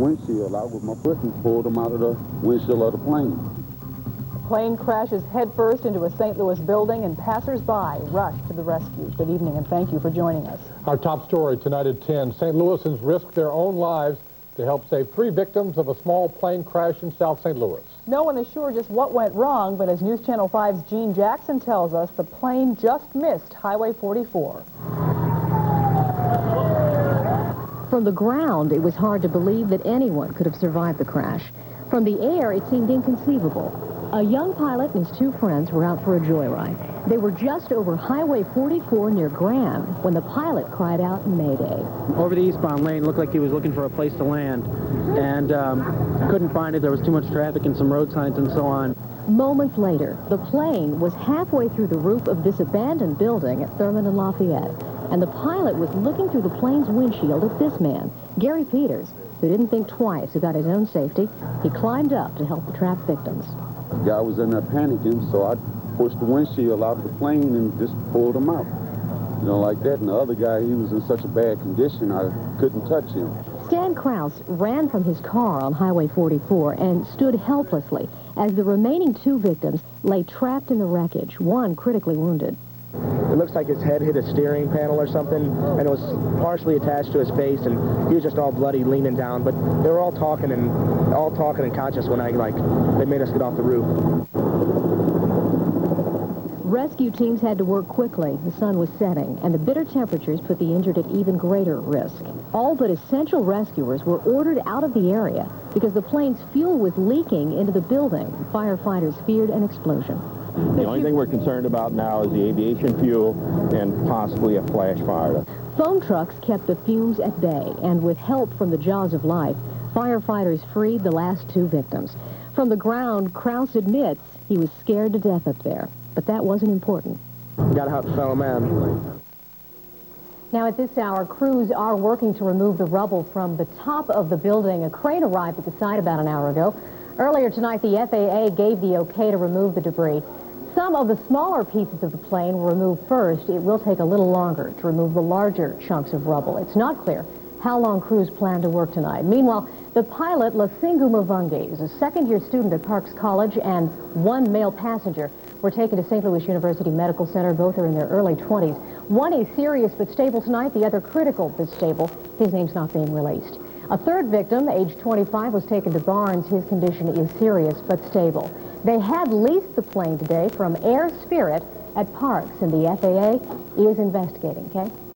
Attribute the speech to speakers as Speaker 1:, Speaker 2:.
Speaker 1: windshield out with my foot and pulled him out of the windshield of the plane.
Speaker 2: The plane crashes headfirst into a St. Louis building, and passers-by rush to the rescue. Good evening, and thank you for joining us.
Speaker 3: Our top story tonight at 10. St. Louisans risked their own lives to help save 3 victims of a small plane crash in South St. Louis.
Speaker 2: No one is sure just what went wrong, but as News Channel 5's Gene Jackson tells us, the plane just missed Highway 44.
Speaker 4: From the ground, it was hard to believe that anyone could have survived the crash. From the air, it seemed inconceivable. A young pilot and his 2 friends were out for a joyride. They were just over Highway 44 near Graham when the pilot cried out, "Mayday."
Speaker 5: Over the eastbound lane, looked like he was looking for a place to land, and couldn't find it. There was too much traffic and some road signs and so on.
Speaker 4: Moments later, the plane was halfway through the roof of this abandoned building at Thurman and Lafayette, and the pilot was looking through the plane's windshield at this man, Gary Peters, who didn't think twice about his own safety. He climbed up to help the trapped victims.
Speaker 1: The guy was in there panicking, so I pushed the windshield out of the plane and just pulled him out. You know, like that. And the other guy, he was in such a bad condition, I couldn't touch him.
Speaker 4: Stan Krause ran from his car on Highway 44 and stood helplessly as the remaining 2 victims lay trapped in the wreckage, one critically wounded.
Speaker 5: It looks like his head hit a steering panel or something, and it was partially attached to his face, and he was just all bloody, leaning down. But they were all talking and conscious when they made us get off the roof.
Speaker 4: Rescue teams had to work quickly. The sun was setting, and the bitter temperatures put the injured at even greater risk. All but essential rescuers were ordered out of the area because the plane's fuel was leaking into the building. Firefighters feared an explosion.
Speaker 6: The only thing we're concerned about now is the aviation fuel and possibly a flash fire.
Speaker 4: Foam trucks kept the fumes at bay, and with help from the jaws of life, firefighters freed the last 2 victims. From the ground, Krause admits he was scared to death up there, but that wasn't important.
Speaker 5: You gotta help a fellow man.
Speaker 4: Now at this hour, crews are working to remove the rubble from the top of the building. A crane arrived at the site about an hour ago. Earlier tonight, the FAA gave the okay to remove the debris. Some of the smaller pieces of the plane were removed first. It will take a little longer to remove the larger chunks of rubble. It's not clear how long crews plan to work tonight. Meanwhile, the pilot, Lasingu Mavungi, is a second-year student at Parks College, and 1 male passenger were taken to St. Louis University Medical Center. Both are in their early 20s. One is serious but stable tonight, the other critical but stable. His name's not being released. A 3rd victim, age 25, was taken to Barnes. His condition is serious but stable. They had leased the plane today from Air Spirit at Parks, and the FAA is investigating, okay?